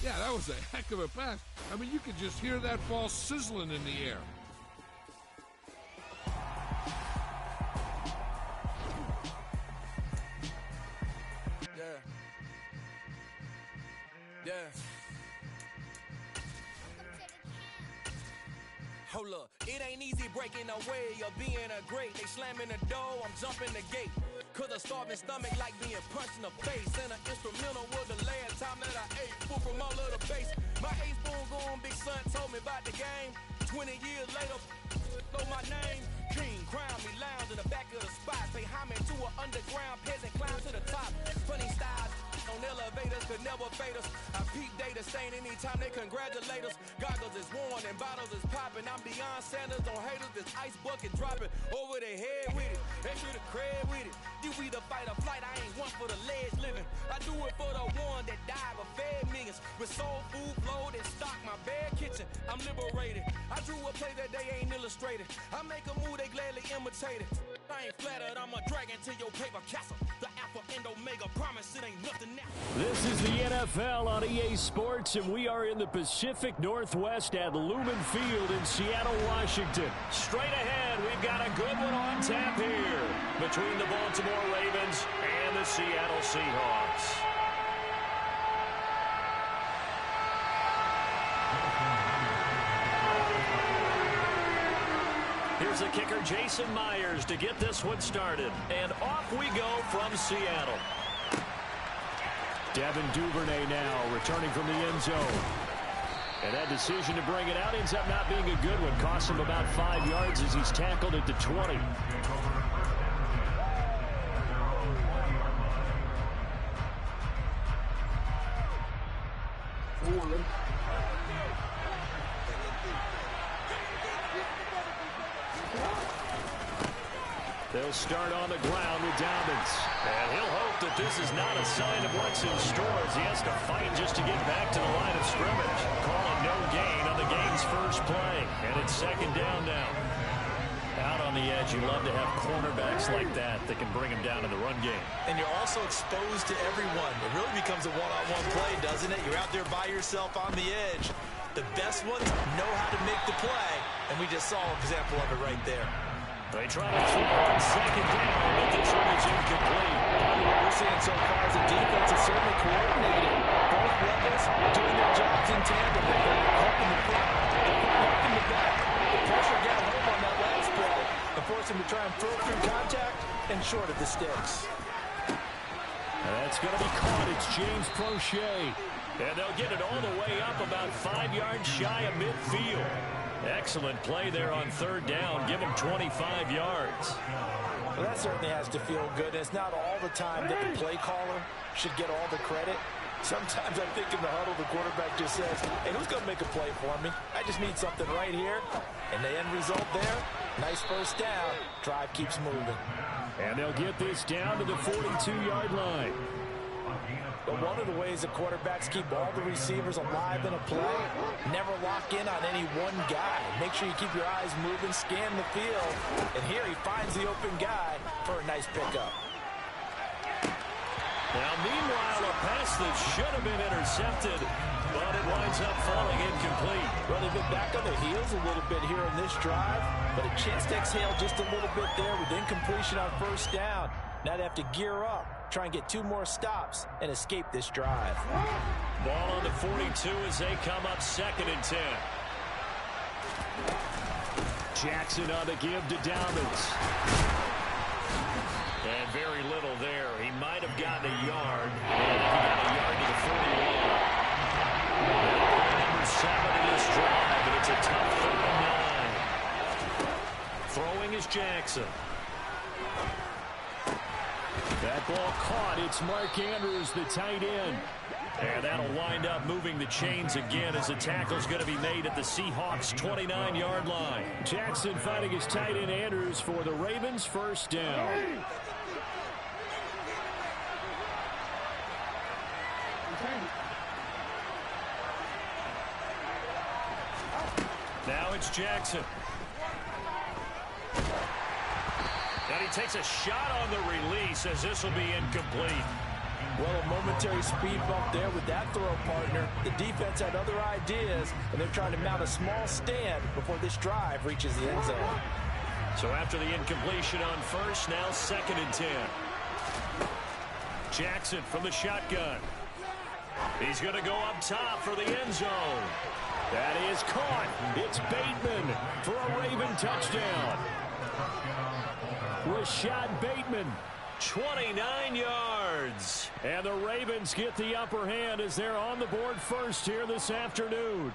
Yeah, that was a heck of a pass. I mean, you could just hear that ball sizzling in the air. Yeah. Hold up, it ain't easy breaking away or being a great. They slamming the door, I'm jumping the gate. Cause a starving stomach like being punched in the face. And an instrumental was the last time that I ate food from all of the base. My ace boom going, big son told me about the game. 20 years later, know my name. King, crown me, lounge in the back of the spot. Pay homage to an underground peasant, climb to the top. Funny styles on elevators could never fade us. I peep data stain anytime they congratulate us. Goggles is worn and bottles is popping. I'm beyond Sanders on haters, this ice bucket dropping over their head with it. Extra the cred with it. You either fight or flight, I ain't one for the ledge living. I do it for the one that died but fed millions. With soul food flowed and stock my bare kitchen. I'm liberated. I drew a play that they ain't illustrated. I make a move, they gladly imitate it. I ain't flattered, I'm a dragon to your paper castle. The Alpha and Omega promise it ain't nothing now. This is the NFL on EA Sports, and we are in the Pacific Northwest at Lumen Field in Seattle, Washington. Straight ahead, we've got a good one on tap here between the Baltimore Ravens and the Seattle Seahawks. Here's the kicker, Jason Myers, to get this one started. And off we go from Seattle. Devin Duvernay now returning from the end zone. And that decision to bring it out ends up not being a good one. Cost him about 5 yards as he's tackled at the 20. They'll start on the ground with Dobbins. And he'll hope that this is not a sign of what's in store as he has to fight just to get back to the line of scrimmage. Calling no gain on the game's first play. And it's second down now. Out on the edge, you love to have cornerbacks like that that can bring him down in the run game. And you're also exposed to everyone. It really becomes a one-on-one play, doesn't it? You're out there by yourself on the edge. The best ones know how to make the play, and we just saw an example of it right there. They try to throw on second down, but this one is incomplete. What we're seeing so far is the defense is certainly coordinated. Both levels doing their jobs in tandem. They're helping the front, they're helping the back. The pressure got home on that last play and forced him to try and throw through contact and short of the sticks. That's going to be caught. It's James Prochet. And they'll get it all the way up about 5 yards shy of midfield. Excellent play there on third down. Give him 25 yards. Well, that certainly has to feel good. It's not all the time that the play caller should get all the credit. Sometimes I think in the huddle, the quarterback just says, hey, who's going to make a play for me? I just need something right here. And the end result there, nice first down. Drive keeps moving. And they'll get this down to the 42-yard line. But one of the ways the quarterbacks keep all the receivers alive in a play, never lock in on any one guy. Make sure you keep your eyes moving, scan the field. And here he finds the open guy for a nice pickup. Now, meanwhile, a pass that should have been intercepted, but it winds up falling incomplete. Well, they've been back on their heels a little bit here in this drive, but a chance to exhale just a little bit there with incompletion on first down. Now they have to gear up, try and get 2 more stops, and escape this drive. Ball on the 42 as they come up 2nd and 10. Jackson on the give to Dobbins. And very little there. He might have gotten a yard. And he got a yard to the 41. Number 7 in this drive, and it's a tough 3rd and 9. Throwing is Jackson. That ball caught. It's Mark Andrews, the tight end. And that'll wind up moving the chains again as the tackle's going to be made at the Seahawks' 29-yard line. Jackson fighting his tight end Andrews for the Ravens' first down. Now it's Jackson. And he takes a shot on the release as this will be incomplete. Well, a momentary speed bump there with that throw partner. The defense had other ideas, and they're trying to mount a small stand before this drive reaches the end zone. So after the incompletion on first, now 2nd and 10. Jackson from the shotgun. He's going to go up top for the end zone. That is caught. It's Bateman for a Raven touchdown. Rashad Bateman, 29 yards. And the Ravens get the upper hand as they're on the board first here this afternoon.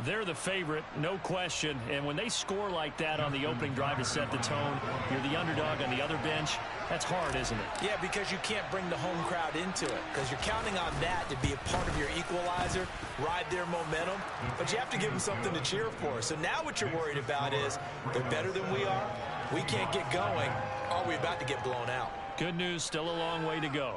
They're the favorite, no question. And when they score like that on the opening drive to set the tone, you're the underdog on the other bench. That's hard, isn't it? Yeah, because you can't bring the home crowd into it, because you're counting on that to be a part of your equalizer, ride their momentum, but you have to give them something to cheer for. So now what you're worried about is they're better than we are, we can't get going, are we about to get blown out? Good news, still a long way to go.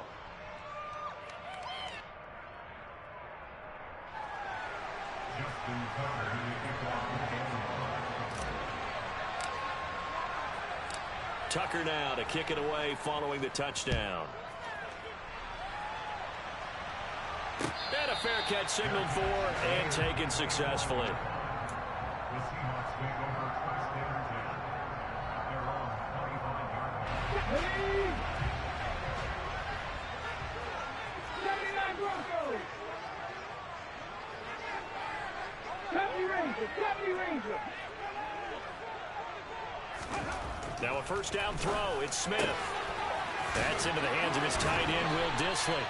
Tucker now to kick it away following the touchdown. And a fair catch signaled for and taken successfully. Now a first down throw. It's Smith. That's into the hands of his tight end, Will Dissly.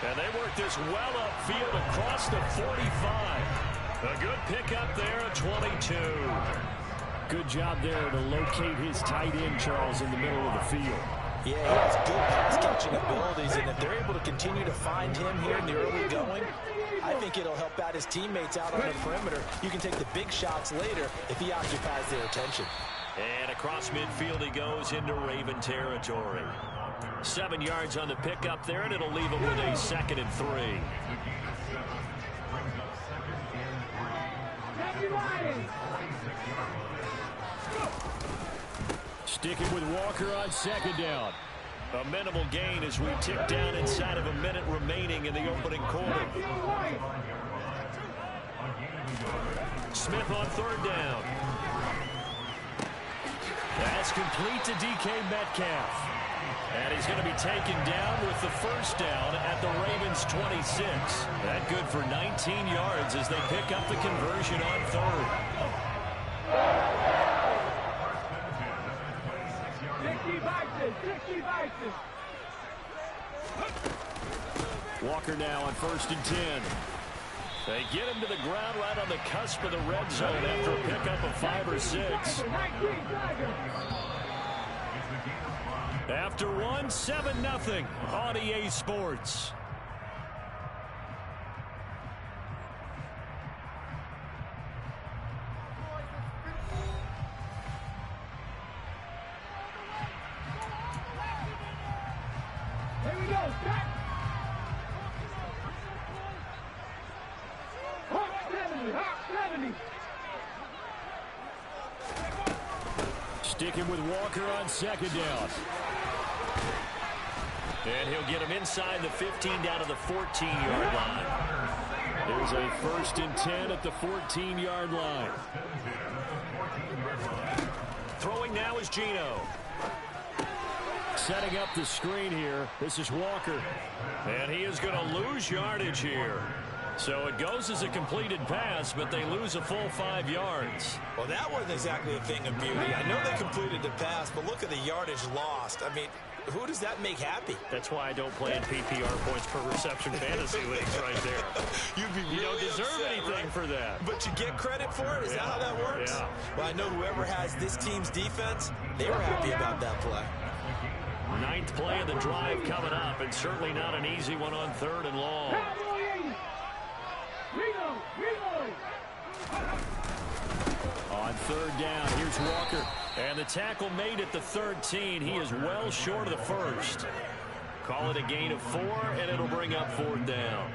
And they work this well upfield across the 45. A good pickup there at 22. Good job there to locate his tight end, Charles, in the middle of the field. Yeah, he has good pass-catching abilities, and if they're able to continue to find him here in the early going, I think it'll help out his teammates out on the perimeter. You can take the big shots later if he occupies their attention. And across midfield he goes into Raven territory. 7 yards on the pickup there, and it'll leave him with a 2nd and 3. Sticking with Walker on 2nd down. A minimal gain as we tick down inside of a minute remaining in the opening quarter. Smith on 3rd down. That's complete to DK Metcalf. And he's going to be taken down with the first down at the Ravens' 26. That good for 19 yards as they pick up the conversion on 3rd. Walker now on 1st and 10. They get him to the ground right on the cusp of the red zone after a pickup of 5 or 6. After one, 7-0 on EA Sports. Here we go, Jack. Hawk 70. Sticking with Walker on 2nd down. And he'll get him inside the 15 down to the 14-yard line. There's a 1st and 10 at the 14-yard line. Throwing now is Geno. Setting up the screen here. This is Walker. And he is going to lose yardage here. So it goes as a completed pass, but they lose a full 5 yards. Well, that wasn't exactly a thing of beauty. I know they completed the pass, but look at the yardage lost. I mean, who does that make happy? That's why I don't play in PPR points per reception fantasy leagues right there. You'd be really you don't deserve upset, anything right? for that. But you get credit for it? Is that how that works? Yeah. Well, I know whoever has this team's defense, they were happy about that play. 9th play of the drive coming up, and certainly not an easy one on 3rd and long. On 3rd down, here's Walker. And the tackle made at the 13. He is well short of the 1st. Call it a gain of 4, and it'll bring up 4th down.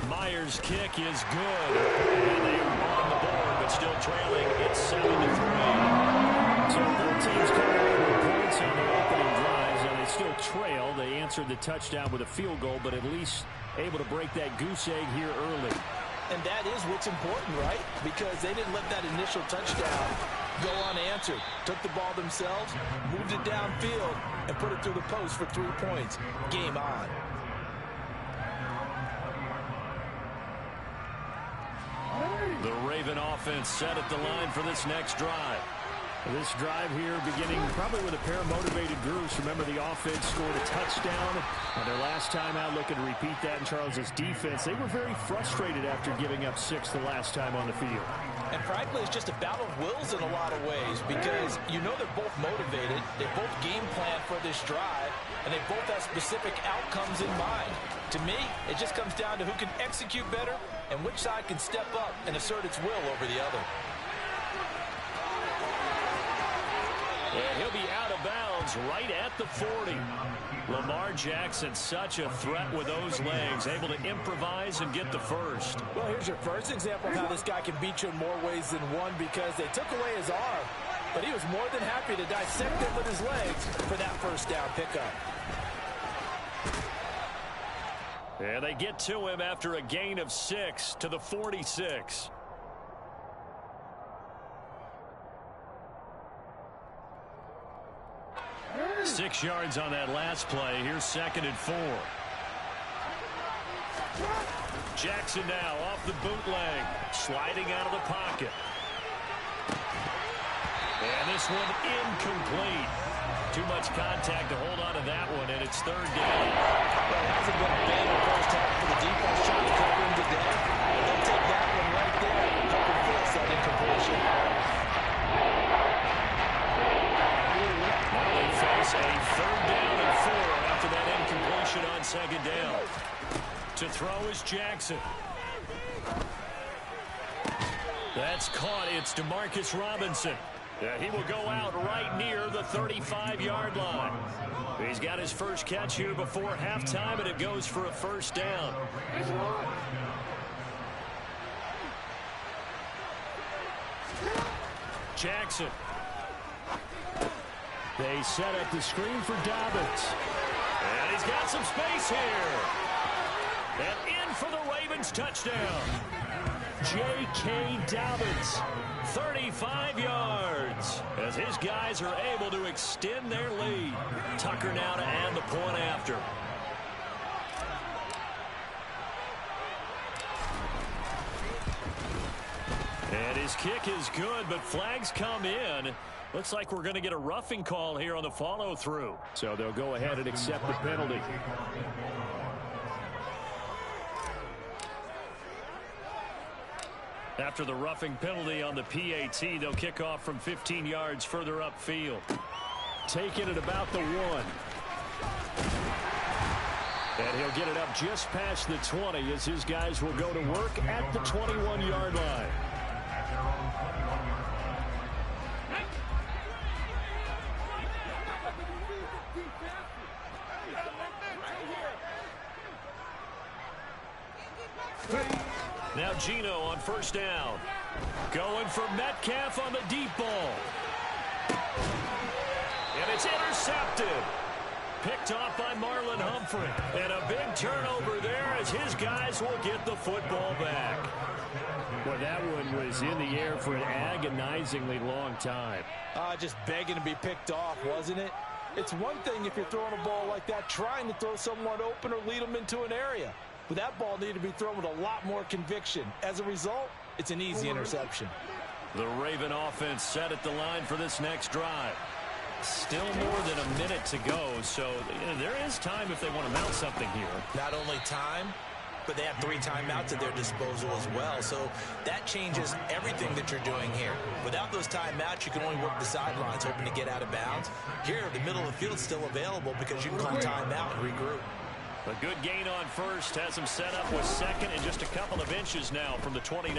Myers' kick is good. And they are on the board, but still trailing. It's 7-3. So both teams coming away with points on their opening drives, and they still trail. They answered the touchdown with a field goal, but at least able to break that goose egg here early. And that is what's important, right? Because they didn't let that initial touchdown go unanswered. Took the ball themselves, moved it downfield, and put it through the post for 3 points. Game on. The Raven offense set at the line for this next drive. This drive here beginning probably with a pair of motivated groups. Remember, the offense scored a touchdown on their last time out, looking to repeat that in Charles's defense. They were very frustrated after giving up 6 the last time on the field. And frankly, it's just a battle of wills in a lot of ways because you know they're both motivated. They both game plan for this drive, and they both have specific outcomes in mind. To me, it just comes down to who can execute better and which side can step up and assert its will over the other. And he'll be out of bounds right at the 40. Lamar Jackson, such a threat with those legs, able to improvise and get the first. Well, here's your first example of how this guy can beat you in more ways than one because they took away his arm, but he was more than happy to dissect it with his legs for that first down pickup. And they get to him after a gain of 6 to the 46. Six yards on that last play. Here's 2nd and 4. Jackson now off the bootleg, sliding out of the pocket. And this one incomplete. Too much contact to hold on to that one, and it's 3rd down. Well, it hasn't been a bad first half for the defense trying to cover him today. And they'll take that one right there and force that incompletion. Now they face a 3rd down and 4 after that incompletion on 2nd down. To throw is Jackson. That's caught. It's Demarcus Robinson. He will go out right near the 35-yard line. He's got his first catch here before halftime, and it goes for a 1st down. Jackson. They set up the screen for Dobbins. And he's got some space here. And in for the Ravens touchdown. J.K. Dobbins, 35 yards, as his guys are able to extend their lead. Tucker now to add the point after. And his kick is good, but flags come in. Looks like we're going to get a roughing call here on the follow-through. So they'll go ahead and accept the penalty. After the roughing penalty on the PAT, they'll kick off from 15 yards further upfield. Taking it about the 1. And he'll get it up just past the 20 as his guys will go to work at the 21-yard line. Now Gino on 1st down. Going for Metcalf on the deep ball. And it's intercepted. Picked off by Marlon Humphrey. And a big turnover there as his guys will get the football back. Well, that one was in the air for an agonizingly long time. Just begging to be picked off, wasn't it? It's one thing if you're throwing a ball like that, trying to throw someone open or lead them into an area. But that ball needed to be thrown with a lot more conviction. As a result, it's an easy interception. The Raven offense set at the line for this next drive. Still more than a minute to go, so there is time if they want to mount something here. Not only time, but they have 3 timeouts at their disposal as well. So that changes everything that you're doing here. Without those timeouts, you can only work the sidelines, hoping to get out of bounds. Here, the middle of the field is still available because you can call timeout and regroup. A good gain on 1st, has him set up with 2nd and just a couple of inches now from the 29.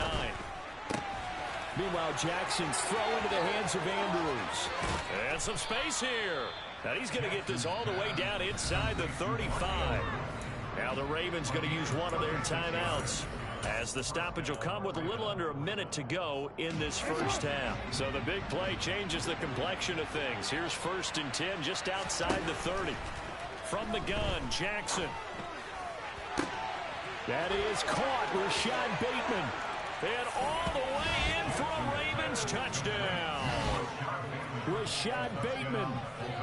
Meanwhile, Jackson's throw into the hands of Andrews. And some space here. And he's going to get this all the way down inside the 35. Now the Ravens going to use one of their timeouts. As the stoppage will come with a little under a minute to go in this first half. So the big play changes the complexion of things. Here's 1st and 10 just outside the 30. From the gun, Jackson. That is caught. Rashad Bateman. And all the way in for a Ravens touchdown. Rashad Bateman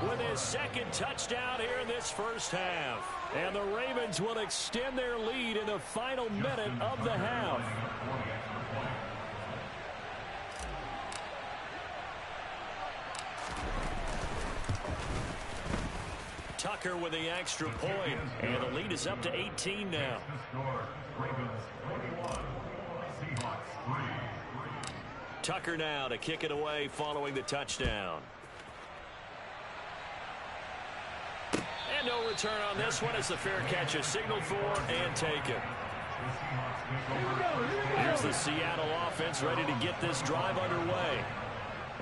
with his 2nd touchdown here in this first half. And the Ravens will extend their lead in the final minute of the half. Tucker with the extra point. And the lead is up to 18 now. Tucker now to kick it away following the touchdown. And no return on this one as the fair catch is signaled for and taken. Here's the Seattle offense ready to get this drive underway.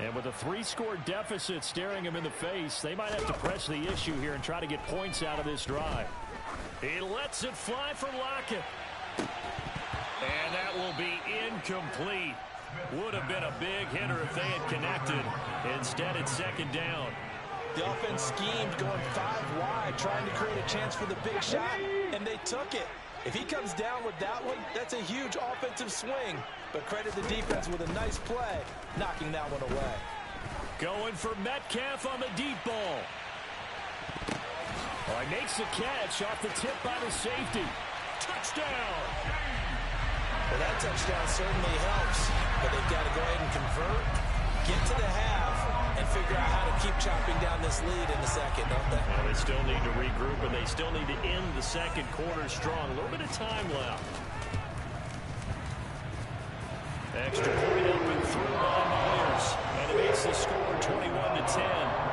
And with a 3-score deficit staring him in the face, they might have to press the issue here and try to get points out of this drive. He lets it fly for Lockett. And that will be incomplete. Would have been a big hitter if they had connected. Instead, it's 2nd down. The offense schemed going 5 wide, trying to create a chance for the big shot, and they took it. If he comes down with that one, that's a huge offensive swing. But credit the defense with a nice play, knocking that one away. Going for Metcalf on the deep ball. Oh, he makes the catch off the tip by the safety. Touchdown! Well, that touchdown certainly helps, but they've got to go ahead and convert, get to the half, and figure out how to keep chopping down this lead in the second, don't they? Well, they still need to regroup, and they still need to end the second quarter strong. A little bit of time left. Extra point up and through by Myers, and it makes the score 21-10.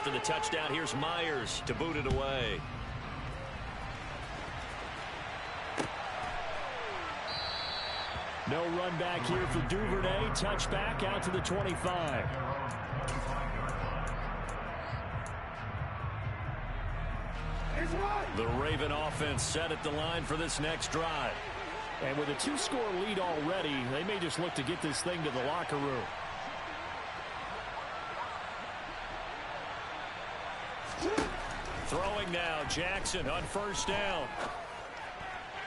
The touchdown, here's Myers to boot it away. No run back here for Duvernay. Touchback out to the 25. The Raven offense set at the line for this next drive. And with a 2-score lead already, they may just look to get this thing to the locker room. Throwing now, Jackson on 1st down.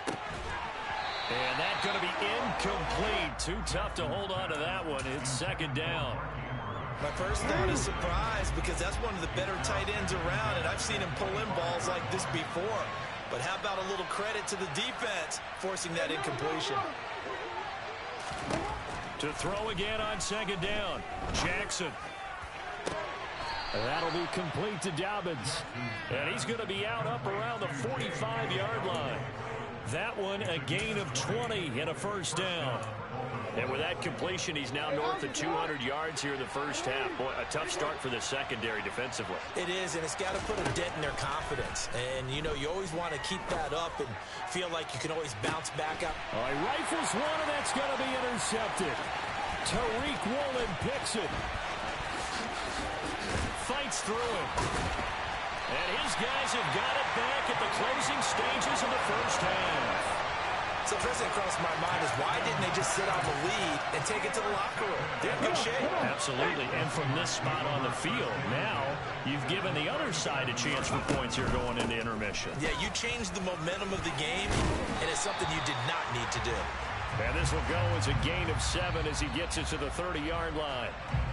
And that's going to be incomplete. Too tough to hold on to that one. It's 2nd down. My first thought is surprise, because that's one of the better tight ends around, and I've seen him pull in balls like this before. But how about a little credit to the defense forcing that incompletion? To throw again on 2nd down, Jackson. That'll be complete to Dobbins. And he's going to be out up around the 45-yard line. That one a gain of 20 and a 1st down. And with that completion, he's now north of 200 yards here in the first half. Boy, a tough start for the secondary defensively. It is, and it's got to put a dent in their confidence. And, you know, you always want to keep that up and feel like you can always bounce back up. Oh, he rifles one, and that's going to be intercepted. Tariq Woolen picks it. Fights through it. And his guys have got it back at the closing stages of the first half. So first thing crossed my mind is, why didn't they just sit on the lead and take it to the locker room? They're in good shape. Absolutely. And from this spot on the field, now you've given the other side a chance for points here going into intermission. Yeah, you changed the momentum of the game, and it's something you did not need to do. And this will go as a gain of 7 as he gets it to the 30-yard line.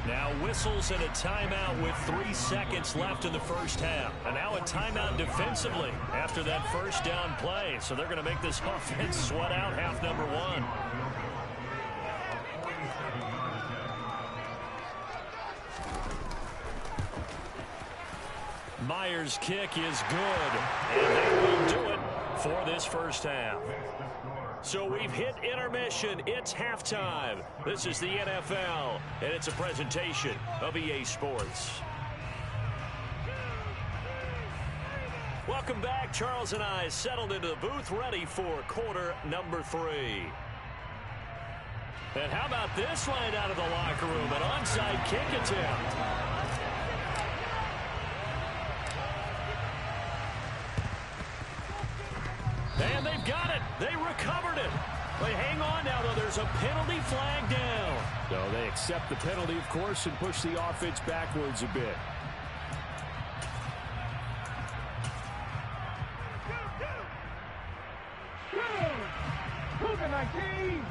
Now whistles and a timeout with 3 seconds left in the first half. And now a timeout defensively after that first down play. So they're going to make this offense sweat out half number 1. Myers' kick is good. And they will do it for this first half. So we've hit intermission. It's halftime. This is the NFL, and it's a presentation of EA Sports. Welcome back. Charles and I settled into the booth, ready for quarter number 3. And how about this line out of the locker room? An onside kick attempt. got it. They recovered it. But hang on now, though. There's a penalty flag down. So they accept the penalty, of course, and push the offense backwards a bit. Cougar 19.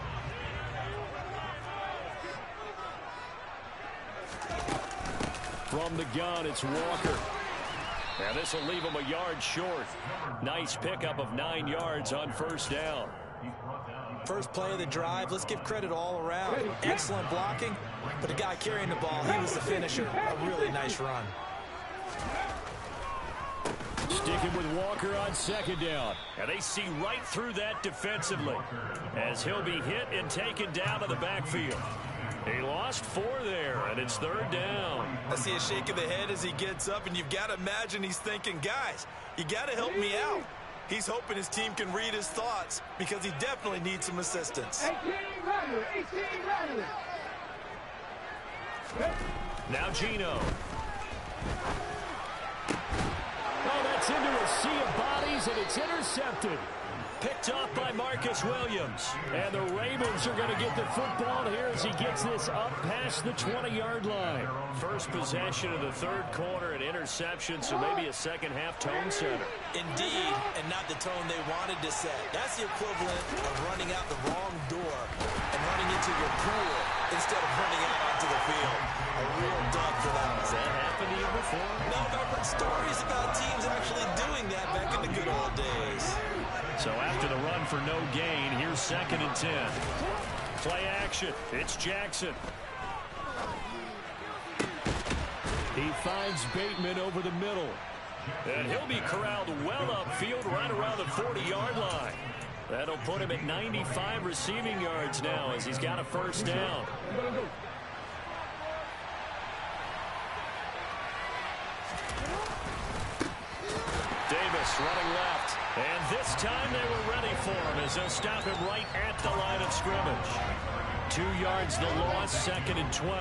From the gun, it's Walker. Now this will leave him a yard short. Nice pickup of 9 yards on first down. First play of the drive, let's give credit all around. Excellent blocking, but the guy carrying the ball, he was the finisher. A really nice run. Sticking with Walker on second down. And they see right through that defensively as he'll be hit and taken down to the backfield. He lost 4 there, and it's third down. I see a shake of the head as he gets up, and you've got to imagine he's thinking, guys, you got to help me out. He's hoping his team can read his thoughts because he definitely needs some assistance. 18 Rattler. Now Gino. Oh, that's into a sea of bodies, and it's intercepted. Picked off by Marcus Williams. And the Ravens are going to get the football here as he gets this up past the 20-yard line. First possession of the third quarter, an interception, so maybe a second-half tone setter. Indeed, and not the tone they wanted to set. That's the equivalent of running out the wrong door and running into your pool instead of running out onto the field. A real dub for that. Has that happened to you before? No, but I've heard stories about teams actually doing that back in the good old days. So after the run for no gain, here's 2nd and 10. Play action. It's Jackson. He finds Bateman over the middle. And he'll be corralled well upfield right around the 40-yard line. That'll put him at 95 receiving yards now as he's got a first down. Davis running left. And this time they were ready for him as they'll stop him right at the line of scrimmage. 2 yards the loss, 2nd and 12.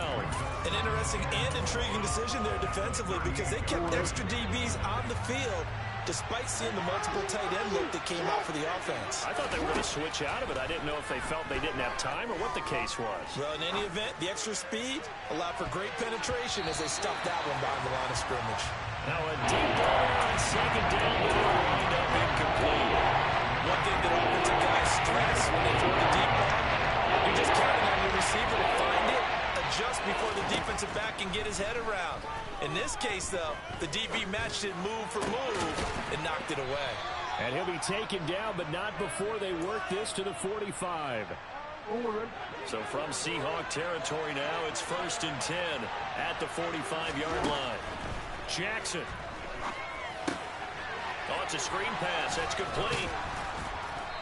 An interesting and intriguing decision there defensively because they kept extra DBs on the field despite seeing the multiple tight end look that came out for the offense. I thought they were going to switch out of it. I didn't know if they felt they didn't have time or what the case was. Well, in any event, the extra speed allowed for great penetration as they stuffed that one behind the line of scrimmage. Now a deep ball on second down, but it'll wind up incomplete. One thing that offensive guys stress when they throw the deep ball, you're just counting on your receiver to find it, adjust before the defensive back can get his head around. In this case, though, the DB matched it move for move and knocked it away. And he'll be taken down, but not before they work this to the 45. So from Seahawk territory now, it's 1st and 10 at the 45-yard line. Jackson. Oh, it's a screen pass. That's complete.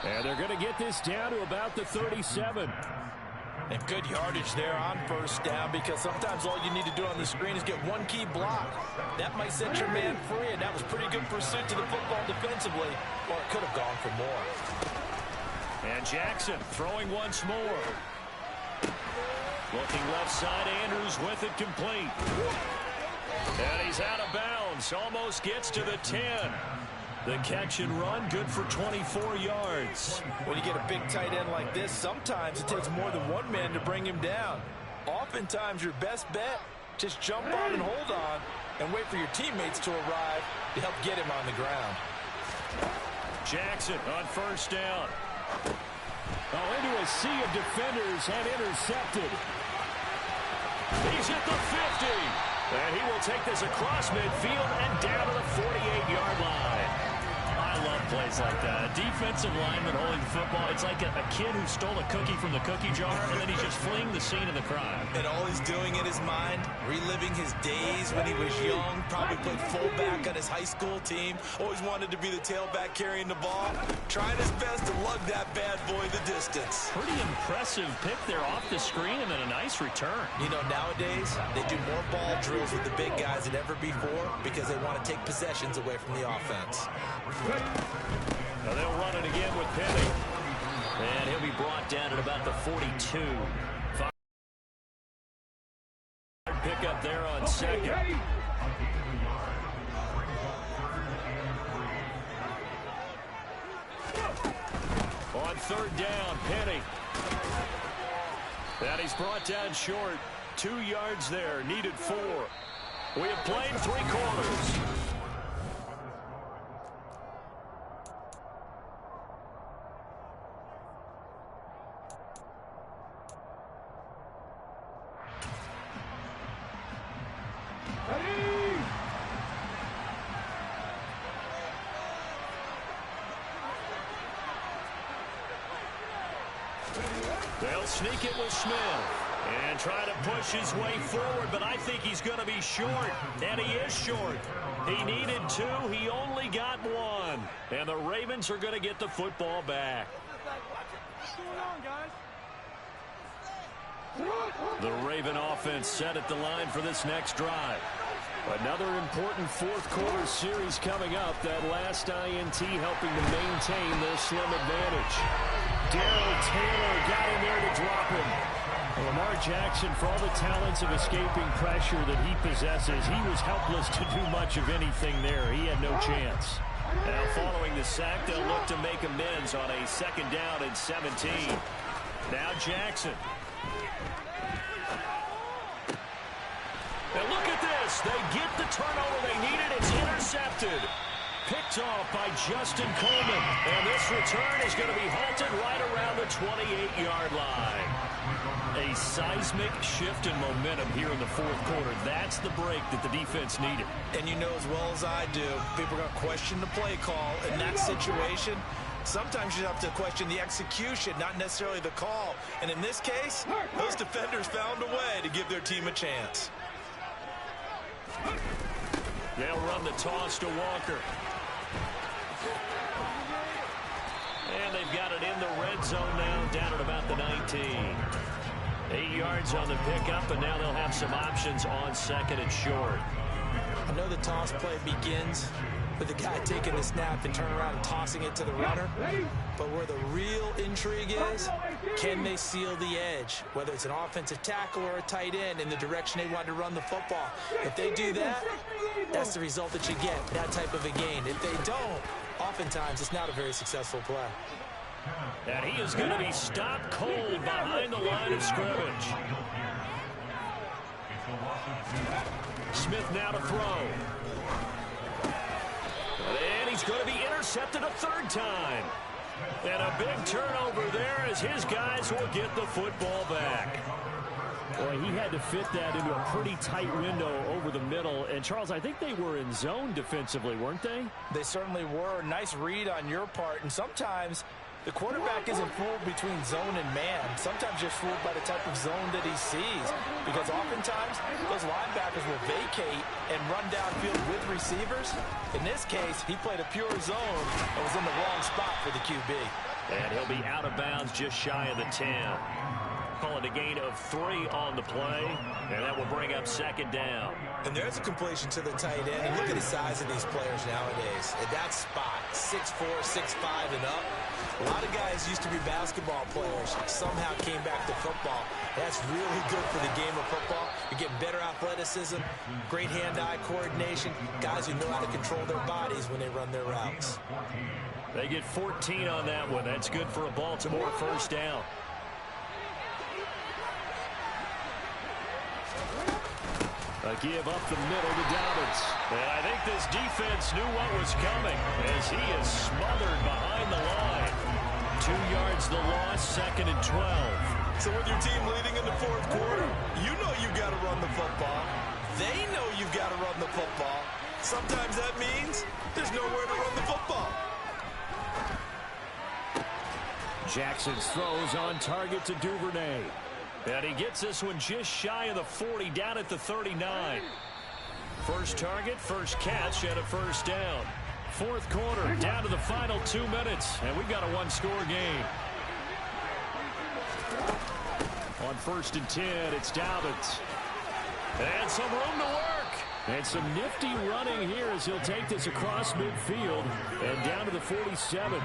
And they're going to get this down to about the 37. And good yardage there on first down because sometimes all you need to do on the screen is get one key block. That might set your man free, and that was pretty good pursuit to the football defensively, or it could have gone for more. And Jackson throwing once more. Looking left side, Andrews with it complete. And he's out of bounds, almost gets to the 10. The catch and run, good for 24 yards. When you get a big tight end like this, sometimes it takes more than one man to bring him down. Oftentimes, your best bet, just jump on and hold on and wait for your teammates to arrive to help get him on the ground. Jackson on first down. Oh, into a sea of defenders and intercepted. He's at the 50. And he will take this across midfield and down to the 48-yard line. I love plays like that. A defensive lineman holding the football. It's like a kid who stole a cookie from the cookie jar, and then he's just fleeing the scene of the crime. And all he's doing in his mind, reliving his days when he was young, probably played fullback on his high school team, always wanted to be the tailback carrying the ball, trying his best to lug that bad boy the distance. Pretty impressive pick there off the screen and then a nice return. You know, nowadays, they do more ball drills with the big guys than ever before because they want to take possessions away from the offense. Now they'll run it again with Penny. And he'll be brought down at about the 42. Pick up there on second. on third down. Penny. And he's brought down short. 2 yards there. Needed 4. We have played 3 quarters. They'll sneak it with Smith and try to push his way forward, but I think he's going to be short, and he is short. He needed 2. He only got 1, and the Ravens are going to get the football back. What's going on, guys? The Raven offense set at the line for this next drive. Another important fourth quarter series coming up. That last INT helping to maintain their slim advantage. Darrell Taylor got in there to drop him. Lamar Jackson, for all the talents of escaping pressure that he possesses, he was helpless to do much of anything there. He had no chance. Now following the sack, they'll look to make amends on a 2nd down and 17. Now Jackson. And look at this. They get the turnover they needed. It's intercepted. Picked off by Justin Coleman. And this return is going to be halted right around the 28-yard line. A seismic shift in momentum here in the fourth quarter. That's the break that the defense needed. And you know as well as I do, people are going to question the play call in that situation. Sometimes you have to question the execution, not necessarily the call. And in this case, those defenders found a way to give their team a chance. They'll run the toss to Walker. And they've got it in the red zone now, down at about the 19. 8 yards on the pickup, and now they'll have some options on 2nd and short. I know the toss play begins with the guy taking the snap and turning around and tossing it to the runner. But where the real intrigue is, can they seal the edge? Whether it's an offensive tackle or a tight end in the direction they want to run the football. If they do that, that's the result that you get, that type of a gain. If they don't, oftentimes it's not a very successful play. And he is going to be stopped cold behind the line of scrimmage. Smith now to throw. And he's going to be intercepted a 3rd time. And a big turnover there as his guys will get the football back. Boy, he had to fit that into a pretty tight window over the middle. And, Charles, I think they were in zone defensively, weren't they? They certainly were. Nice read on your part. And sometimes the quarterback isn't fooled between zone and man. Sometimes you're fooled by the type of zone that he sees. Because oftentimes, those linebackers will vacate and run downfield with receivers. In this case, he played a pure zone and was in the wrong spot for the QB. And he'll be out of bounds just shy of the 10. Call it a gain of 3 on the play, and that will bring up 2nd down. And there's a completion to the tight end. And look at the size of these players nowadays. At that spot, 6'4", 6'5", and up. A lot of guys used to be basketball players, somehow came back to football. That's really good for the game of football. You're getting better athleticism, great hand-eye coordination, guys who know how to control their bodies when they run their routes. They get 14 on that one. That's good for a Baltimore 1st down. A give up the middle to Dobbins. And I think this defense knew what was coming as he is smothered behind the line. 2 yards the loss, 2nd and 12. So with your team leading in the fourth quarter, you know you've got to run the football. They know you've got to run the football. Sometimes that means there's nowhere to run the football. Jackson's throws on target to Duvernay. And he gets this one just shy of the 40, down at the 39. First target, first catch, and a 1st down. Fourth quarter, down to the final 2 minutes, and we've got a 1-score game. On 1st and 10, it's Dobbins. And some room to work. And some nifty running here as he'll take this across midfield and down to the 47.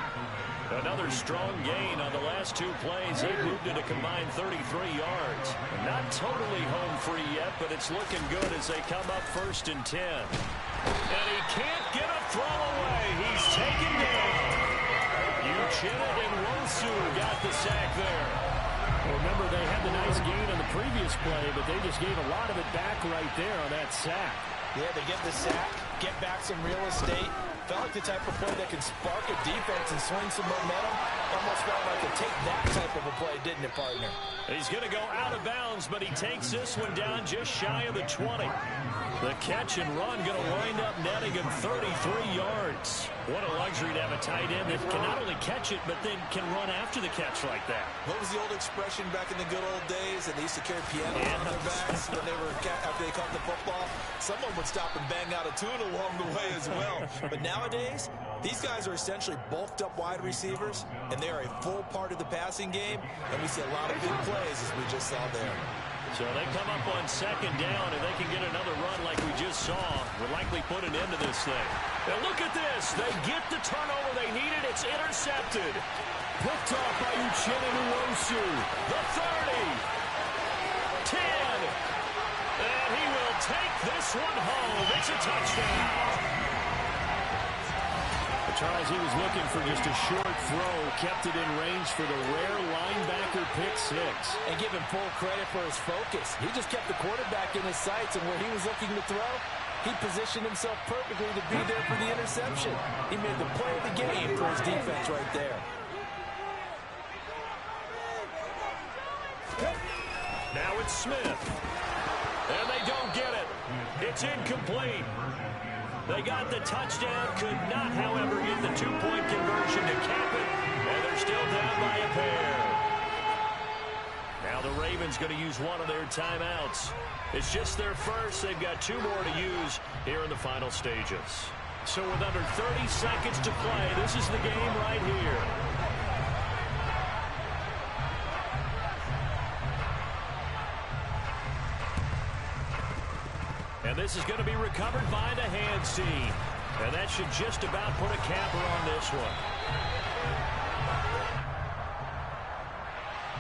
Another strong gain on the last 2 plays. He moved it a combined 33 yards. Not totally home free yet, but it's looking good as they come up 1st and 10. And he can't get a throw away. He's taken down. You Uchenna got the sack there. Well, remember, they had the nice gain on the previous play, but they just gave a lot of it back right there on that sack. Yeah, they get the sack, get back some real estate. Felt like the type of play that can spark a defense and swing some momentum. Almost felt like a take that type of a play, didn't it, partner? He's going to go out of bounds, but he takes this one down just shy of the 20. The catch and run going to wind up netting him 33 yards. What a luxury to have a tight end that can not only catch it, but then can run after the catch like that. What was the old expression back in the good old days? And they used to carry pianos on their backs when they were after they caught the football. Someone would stop and bang out a tune along the way as well. But nowadays, these guys are essentially bulked up wide receivers, and they are a full part of the passing game. And we see a lot of big plays as we just saw there. So they come up on second down, and they can get another run like we just saw. Would likely put an end to this thing. And look at this. They get the turnover they needed. It's intercepted. Picked off by Uchenna. The 30. 10. And he will take this one home. It's a touchdown. Charles, he was looking for just a short throw, kept it in range for the rare linebacker pick six. And give him full credit for his focus. He just kept the quarterback in his sights, and where he was looking to throw, he positioned himself perfectly to be there for the interception. He made the play of the game for his defense right there. Now it's Smith. And they don't get it. It's incomplete. They got the touchdown, could not, however, get the two-point conversion to cap it, and they're still down by a pair. Now the Ravens going to use one of their timeouts. It's just their first. They've got two more to use here in the final stages. So with under 30 seconds to play, this is the game right here. And this is going to be recovered by the hands team. And that should just about put a capper on this one.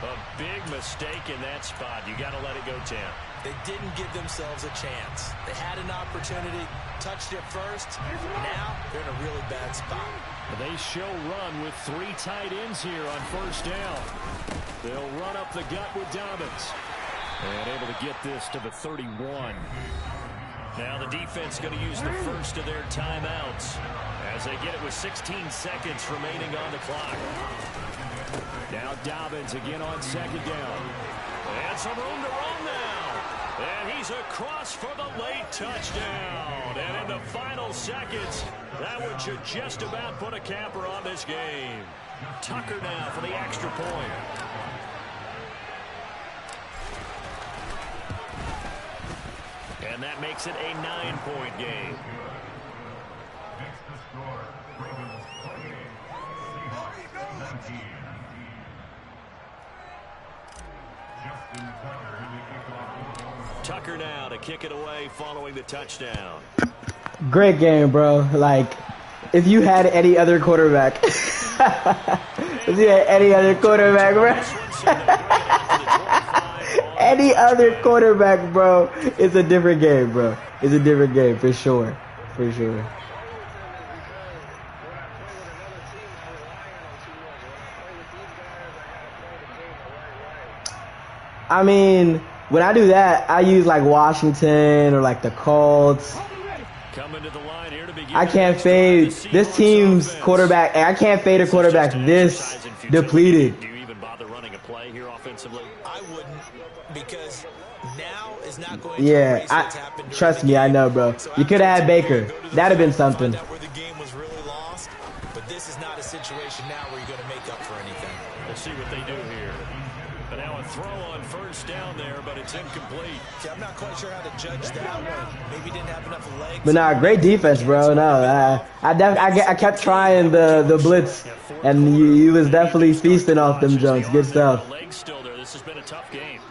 A big mistake in that spot. You got to let it go, Tim. They didn't give themselves a chance. They had an opportunity, touched it first. Now they're in a really bad spot. They show run with three tight ends here on first down. They'll run up the gut with Dobbins. And able to get this to the 31. Now the defense going to use the first of their timeouts as they get it with 16 seconds remaining on the clock. Now Dobbins again on second down. And some room to run now. And he's across for the late touchdown. And in the final seconds, that one should just about put a capper on this game. Tucker now for the extra point. And that makes it a 9-point game. Tucker now to kick it away following the touchdown. Great game, bro. Like, if you had any other quarterback, if you had any other quarterback, bro. Any other quarterback, bro, it's a different game, bro. It's a different game, for sure. For sure. I mean, when I do that, I use like Washington or like the Colts. Coming to the line here to begin. I can't fade this team's quarterback. I can't fade a quarterback this depleted. Do you even bother running a play here offensively? I wouldn't, because now is not going to erase what's happened. Trust me, I know, bro. You could have had Baker. That'd have been something. Where the game was really lost, but this is not a situation now where you're going to make up for anything. We'll see what they do here. But now a throw on first down there, but it's incomplete. See, I'm not quite sure how to judge that one. Maybe didn't have enough legs. But nah, great defense, bro. No, I kept trying the blitz, and he was definitely feasting off them Jones. Good stuff. Legs still there. This has been a tough game.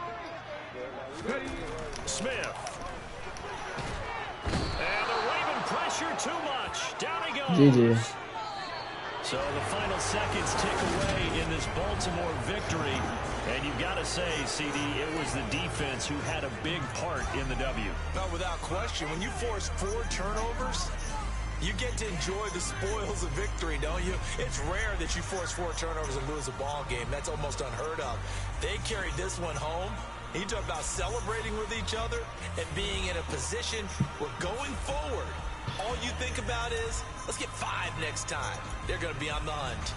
Smith. And the Raven pressure too much. Down he goes. GG. So the final seconds tick away in this Baltimore victory. And you've got to say, CD, it was the defense who had a big part in the W. No, without question. When you force 4 turnovers, You get to enjoy the spoils of victory, don't you? It's rare that you force 4 turnovers and lose a ball game. That's almost unheard of. They carried this one home. You talk about celebrating with each other and being in a position where going forward, all you think about is, let's get 5 next time. They're going to be on the hunt.